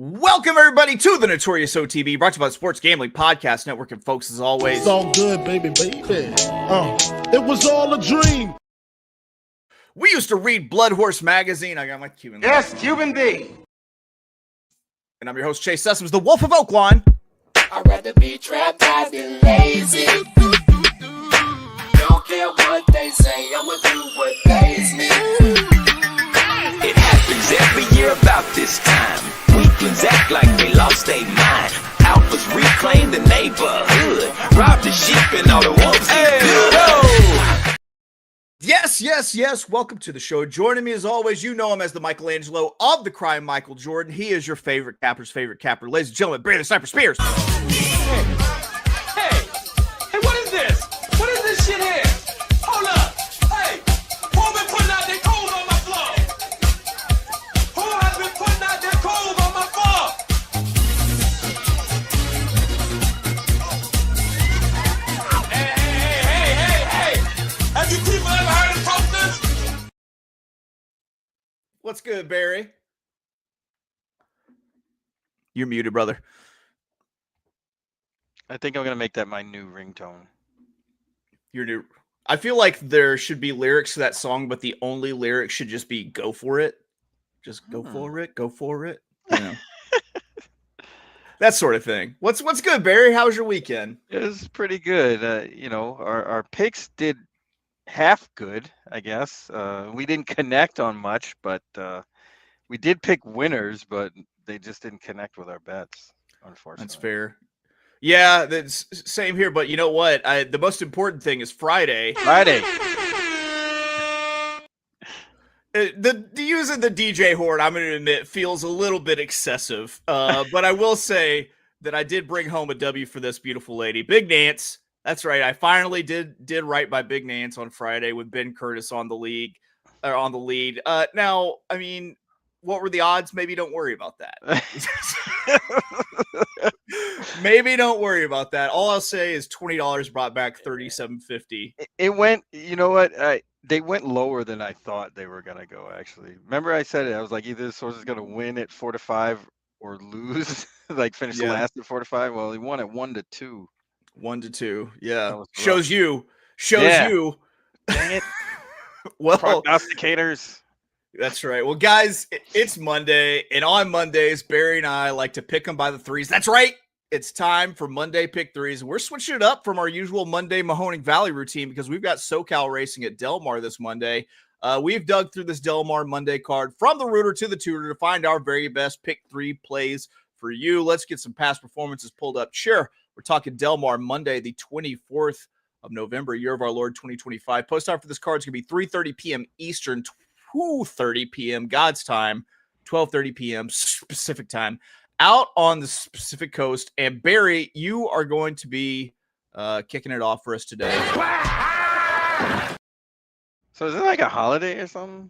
Welcome, everybody, to the Notorious OTB, brought to you by the Sports Gambling Podcast Network. And, folks, as always, it's all good, baby. It was all a dream. We used to read Blood Horse Magazine. I got my Cuban. Yes, Cuban B. And I'm your host, Chase Sessoms, the Wolf of Oaklawn. I'd rather be trapped than lazy. Don't care what they say, I'ma do what pays me. It happens every year about this time. Weaklings act like they lost their mind. Alphas reclaim the neighborhood. Rob the sheep and all the wolves get good. Yes. Welcome to the show. Joining me as always, you know him as the Michelangelo of the crime, Michael Jordan. He is your favorite capper's favorite capper. Ladies and gentlemen, Brandon Sniper Spears. Hey, what is this? What is this shit here? Hold up. Hey, who been putting out their clothes on my floor? Who has been putting out their clothes on my floor? Hey. Have you people ever heard of toasters? What's good, Barry? You're muted, brother. I think I'm going to make that my new ringtone. Your new. I feel like there should be lyrics to that song, but the only lyric should just be "Go for it." Just go for it. Go for it. You know. That sort of thing. What's good, Barry? How was your weekend? It was pretty good. Our picks did half good, I guess. We didn't connect on much, but we did pick winners, but they just didn't connect with our bets, unfortunately. That's fair. Yeah, that's same here. But you know what? The most important thing is Friday. The using the DJ horn, I'm going to admit, feels a little bit excessive. But I will say that I did bring home a W for this beautiful lady, Big Nance. That's right. I finally did right by Big Nance on Friday with Ben Curtis on the lead. Now, I mean, what were the odds? Maybe don't worry about that. Maybe don't worry about that. All I'll say is $20 brought back $37.50. It went, you know what? They went lower than I thought they were going to go, actually. Remember I said it. I was like, either this horse is going to win at 4-5 or lose, like finish the last at 4-5. Well, he won at 1-2. 1-2. Yeah. Shows you. Dang it. Well, prognosticators. That's right. Well, guys, it's Monday, and on Mondays, Barry and I like to pick them by the threes. That's right. It's time for Monday Pick Threes. We're switching it up from our usual Monday Mahoning Valley routine because we've got SoCal racing at Del Mar this Monday. We've dug through this Del Mar Monday card from the rooter to the tutor to find our very best Pick 3 plays for you. Let's get some past performances pulled up. Sure, we're talking Del Mar Monday, the 24th of November, year of our Lord 2025. Post time for this card is going to be 3:30 p.m. Eastern, 2:30 p.m. God's time, 12:30 p.m. Pacific time, out on the Pacific Coast. And Barry, you are going to be kicking it off for us today. So is it like a holiday or something?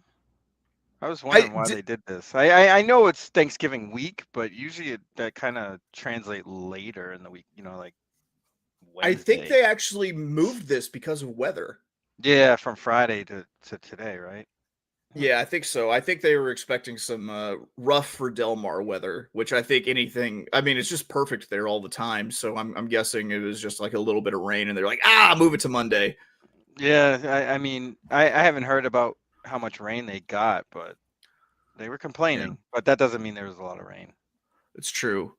I was wondering why they did this. I know it's Thanksgiving week, but usually that kind of translate later in the week, like Wednesday. I think they actually moved this because of weather. Yeah, from Friday to today, right? Yeah, I think so. I think they were expecting some rough for Del Mar weather, which I think it's just perfect there all the time. So I'm guessing it was just like a little bit of rain and they're like, move it to Monday. Yeah, I mean, I haven't heard about how much rain they got, but they were complaining. Yeah. But that doesn't mean there was a lot of rain. It's true.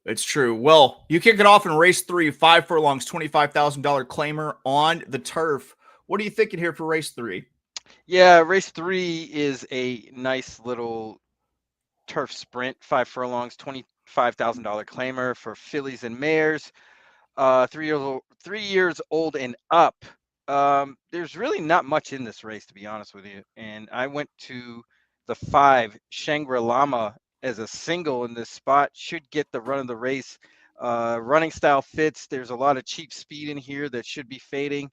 Well, you kick it off in race 3, 5 furlongs, $25,000 claimer on the turf. What are you thinking here for race 3? Yeah, race 3 is a nice little turf sprint, 5 furlongs, $25,000 claimer for fillies and mares, 3 years old and up. There's really not much in this race, to be honest with you. And I went to the 5 Shangri-Lama as a single in this spot. Should get the run of the race. Running style fits. There's a lot of cheap speed in here that should be fading.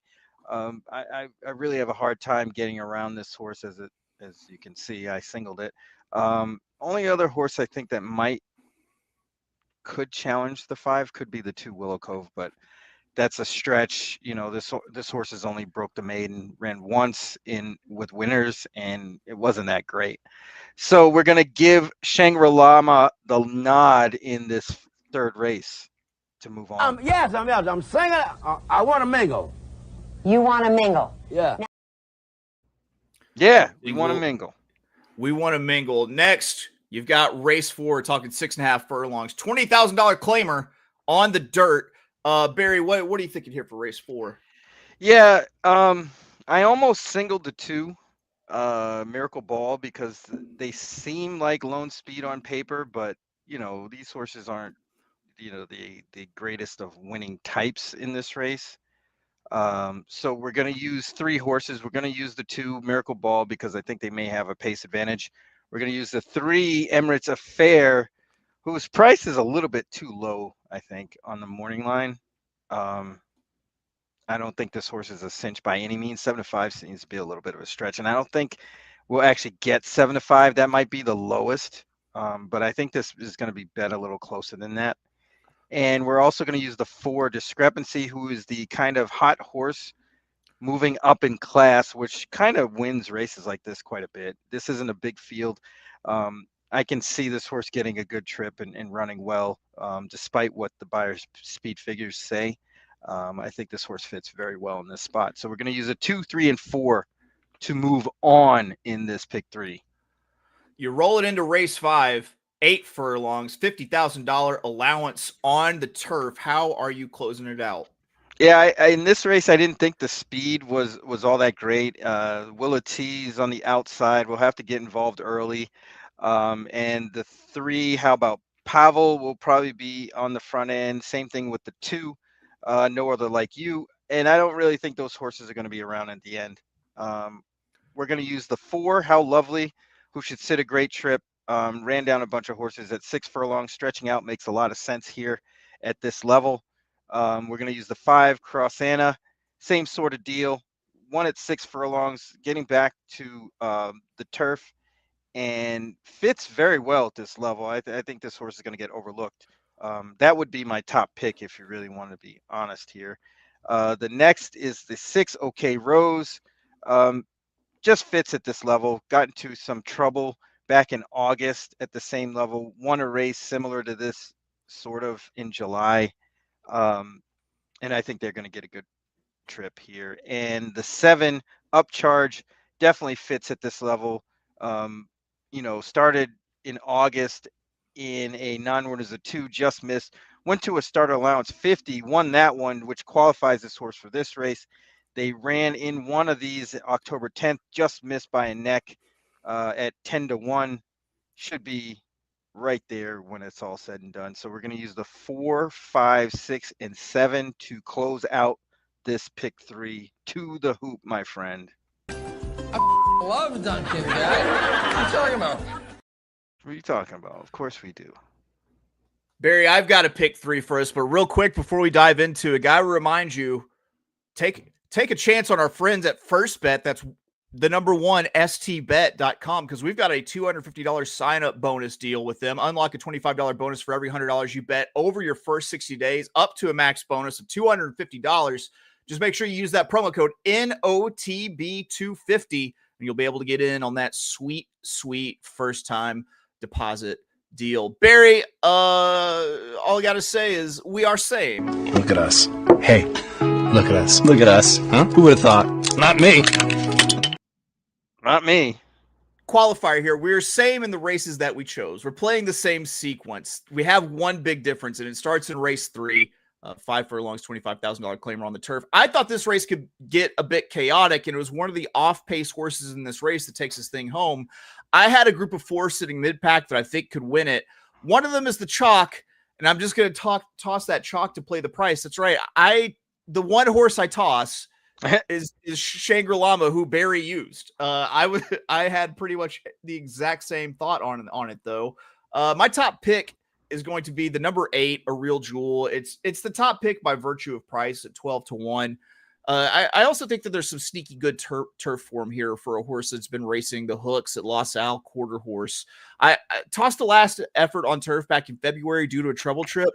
I really have a hard time getting around this horse as you can see. I singled it. Only other horse I think that could challenge the 5 could be the 2 Willow Cove, but that's a stretch. This horse has only broke the maiden, ran once with winners, and it wasn't that great. So we're gonna give Shangri-La the nod in this third race to move on. Yes, I'm saying I want to mingle. You want to mingle? Yeah. Yeah, we want to mingle. We want to mingle. Next, you've got race 4, talking 6.5 furlongs, $20,000 claimer on the dirt. Barry, what are you thinking here for race 4? Yeah, I almost singled the 2, Miracle Ball, because they seem like lone speed on paper, but these horses aren't the greatest of winning types in this race. So we're going to use 3 horses. We're going to use the 2 Miracle Ball because I think they may have a pace advantage. We're going to use the 3 Emirates Affair, whose price is a little bit too low, I think, on the morning line. I don't think this horse is a cinch by any means. 7 to 5 seems to be a little bit of a stretch, and I don't think we'll actually get 7 to 5. That might be the lowest, but I think this is going to be bet a little closer than that. And we're also going to use the 4 Discrepancy, who is the kind of hot horse moving up in class, which kind of wins races like this quite a bit. This isn't a big field. I can see this horse getting a good trip and running well, despite what the buyer's speed figures say. I think this horse fits very well in this spot. So we're going to use a 2, 3, and 4 to move on in this pick 3. You roll it into race 5. 8 furlongs, $50,000 allowance on the turf. How are you closing it out? Yeah, in this race, I didn't think the speed was all that great. Willa T's on the outside. We'll have to get involved early. And the 3, how about Pavel, will probably be on the front end. Same thing with the 2, No Other Like You. And I don't really think those horses are going to be around at the end. We're going to use the 4, How Lovely, who should sit a great trip. Ran down a bunch of horses at 6 furlongs. Stretching out makes a lot of sense here at this level. We're going to use the 5, Cross Anna. Same sort of deal. 1 at 6 furlongs, getting back to the turf, and fits very well at this level. I think this horse is going to get overlooked. That would be my top pick if you really want to be honest here. The next is the 6, OK Rose. Just fits at this level. Got into some trouble back in August at the same level. Won a race similar to this sort of in July. And I think they're going to get a good trip here. And the 7, Upcharge, definitely fits at this level. Started in August in a non-run as a 2, just missed. Went to a starter allowance 50, won that one, which qualifies this horse for this race. They ran in one of these October 10th, just missed by a neck at 10 to 1. Should be right there when it's all said and done. So we're going to use the 4, 5, 6, and 7 to close out this pick 3 to the hoop, my friend. I love Duncan, guy. What are you talking about? What are you talking about? Of course we do. Barry, I've got a pick 3 for us, but real quick before we dive into it, gotta remind you, take a chance on our friends at First Bet. That's the number 1 stbet.com, because we've got a $250 sign-up bonus deal with them. Unlock a $25 bonus for every $100 you bet over your first 60 days, up to a max bonus of $250. Just make sure you use that promo code NOTB250, and you'll be able to get in on that sweet, sweet first-time deposit deal. Barry, all I got to say is we are same. Look at us. Hey, look at us. Look at us. Huh? Who would have thought? Not me. Not me. Qualifier here. We're same in the races that we chose. We're playing the same sequence. We have one big difference, and it starts in race 3. 5 furlongs, $25,000 claimer on the turf. I thought this race could get a bit chaotic, and it was one of the off-pace horses in this race that takes this thing home. I had a group of 4 sitting mid-pack that I think could win it. One of them is the chalk, and I'm just going to toss that chalk to play the price. That's right. The one horse I toss is Shangri-La, who Barry used. I had pretty much the exact same thought on it though. My top pick is going to be the number 8, A Real Jewel. It's the top pick by virtue of price at 12 to 1. I also think that there's some sneaky good turf form here for a horse that's been racing the hooks at Los Al quarter horse. I tossed the last effort on turf back in February due to a trouble trip.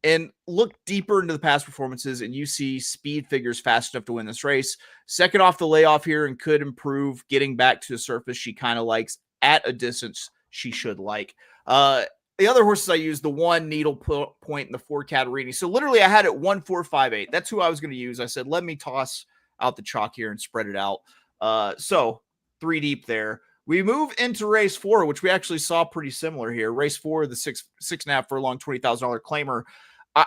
and look deeper into the past performances, and you see speed figures fast enough to win this race. Second off the layoff here and could improve getting back to the surface she kind of likes at a distance she should like. The other horses I used, the one needle point and the 4 Caterini. So literally I had it 1, 4, 5, 8. That's who I was going to use. I said, let me toss out the chalk here and spread it out. So 3 deep there. We move into race 4, which we actually saw pretty similar here. Race 4, the 6.5 furlong, $20,000 claimer.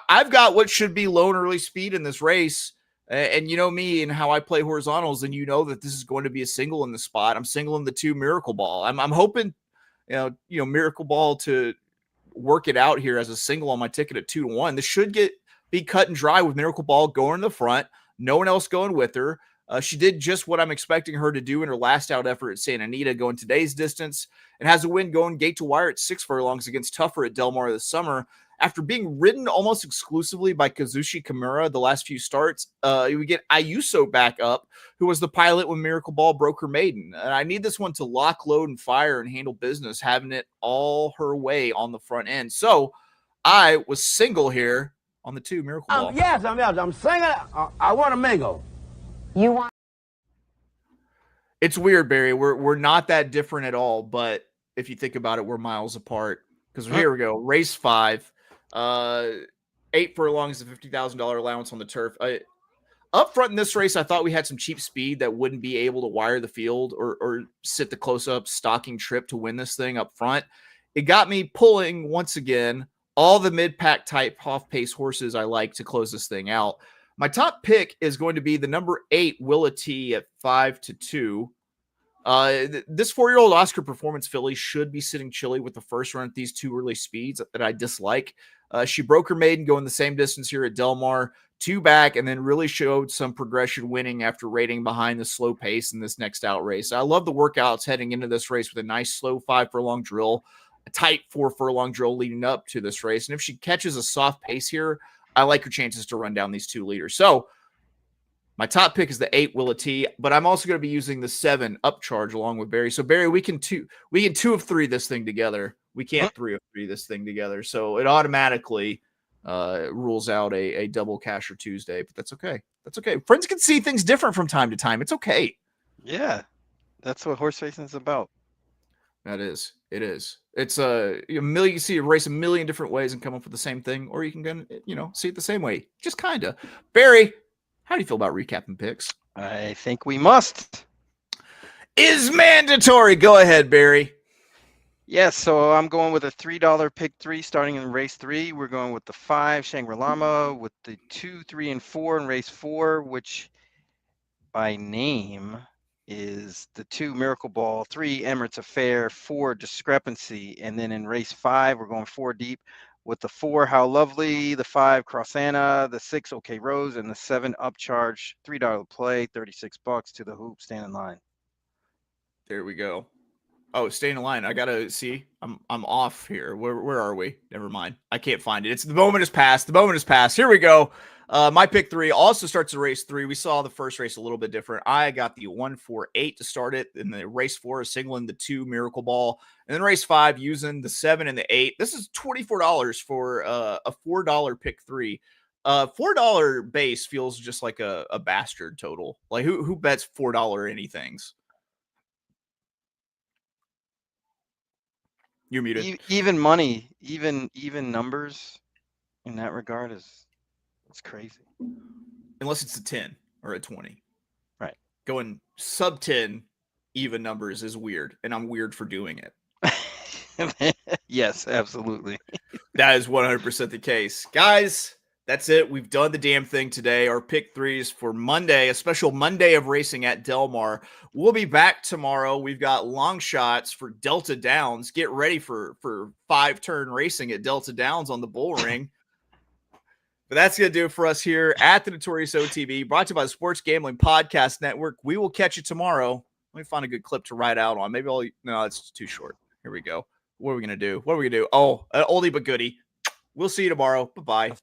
I've got what should be low and early speed in this race. And you know me and how I play horizontals, and you know that this is going to be a single in the spot. I'm singling the 2 Miracle Ball. I'm hoping, Miracle Ball to work it out here as a single on my ticket at 2-1. This should be cut and dry with Miracle Ball going in the front. No one else going with her. She did just what I'm expecting her to do in her last out effort at Santa Anita, going today's distance, and has a win going gate to wire at 6 furlongs against Tougher at Del Mar this summer. After being ridden almost exclusively by Kazushi Kimura the last few starts, we get Ayuso back up, who was the pilot when Miracle Ball broke her maiden. And I need this one to lock, load, and fire and handle business, having it all her way on the front end. So I was single here on the 2 Miracle Ball. Yes, I'm singing. I want to mingle. You want. It's weird, Barry. We're not that different at all, but if you think about it, we're miles apart. Because here we go, race 5. 8 furlongs, a $50,000 allowance on the turf. Up front in this race, I thought we had some cheap speed that wouldn't be able to wire the field or sit the close-up stalking trip to win this thing up front. It got me pulling, once again, all the mid-pack type off-pace horses I like to close this thing out. My top pick is going to be the number 8 Willa T at 5-2. This 4-year-old Oscar Performance filly should be sitting chilly with the first run at these 2 early speeds that I dislike. She broke her maiden going the same distance here at Del Mar, 2 back, and then really showed some progression winning after rating behind the slow pace in this next out race. I love the workouts heading into this race with a nice slow 5 furlong drill, a tight 4 furlong drill leading up to this race. And if she catches a soft pace here, I like her chances to run down these 2 leaders. So my top pick is the 8 Willa T, but I'm also going to be using the 7 Upcharge along with Barry. So Barry, we can 2 of 3 this thing together. We can't 3 of 3 this thing together. So it automatically rules out a double casher Tuesday, but that's okay. That's okay. Friends can see things different from time to time. It's okay. Yeah, that's what horse racing is about. That is. It is. It's a million. You see a race a million different ways and come up with the same thing, or you can see it the same way. Just kind of. Barry, how do you feel about recapping picks? I think we must. Is mandatory. Go ahead, Barry. Yes, so I'm going with a $3 pick 3 starting in race 3. We're going with the 5 Shangri-Lama, with the 2, 3, and 4 in race 4, which by name is the 2 Miracle Ball, 3 Emirates Affair, 4 Discrepancy, and then in race 5 we're going 4 deep with the 4 How Lovely, the 5 Crossana, the 6 OK Rose, and the 7 Upcharge. $3 play, $36 to the hoop. Stand in line. There we go. Oh, stay in line. I gotta see. I'm off here. Where are we? Never mind. I can't find it. It's the moment has passed. The moment has passed. Here we go. My pick 3 also starts in race 3. We saw the first race a little bit different. I got the 1, 4, 8 to start it. In the race 4 is singling the 2 Miracle Ball. And then race 5 using the 7 and the 8. This is $24 for a $4 pick 3. $4 base feels just like a bastard total. Like who bets $4 anythings? You're muted. Even money, even numbers in that regard it's crazy. Unless it's a 10 or a 20. Right. Going sub 10 even numbers is weird, and I'm weird for doing it. Yes, absolutely. That is 100% the case. Guys, that's it. We've done the damn thing today. Our pick 3s for Monday, a special Monday of racing at Del Mar. We'll be back tomorrow. We've got long shots for Delta Downs. Get ready for 5-turn racing at Delta Downs on the bull ring. But that's going to do it for us here at the Notorious OTB, brought to you by the Sports Gambling Podcast Network. We will catch you tomorrow. Let me find a good clip to write out on. Maybe no, it's too short. Here we go. What are we going to do? Oh, an oldie but goodie. We'll see you tomorrow. Bye-bye.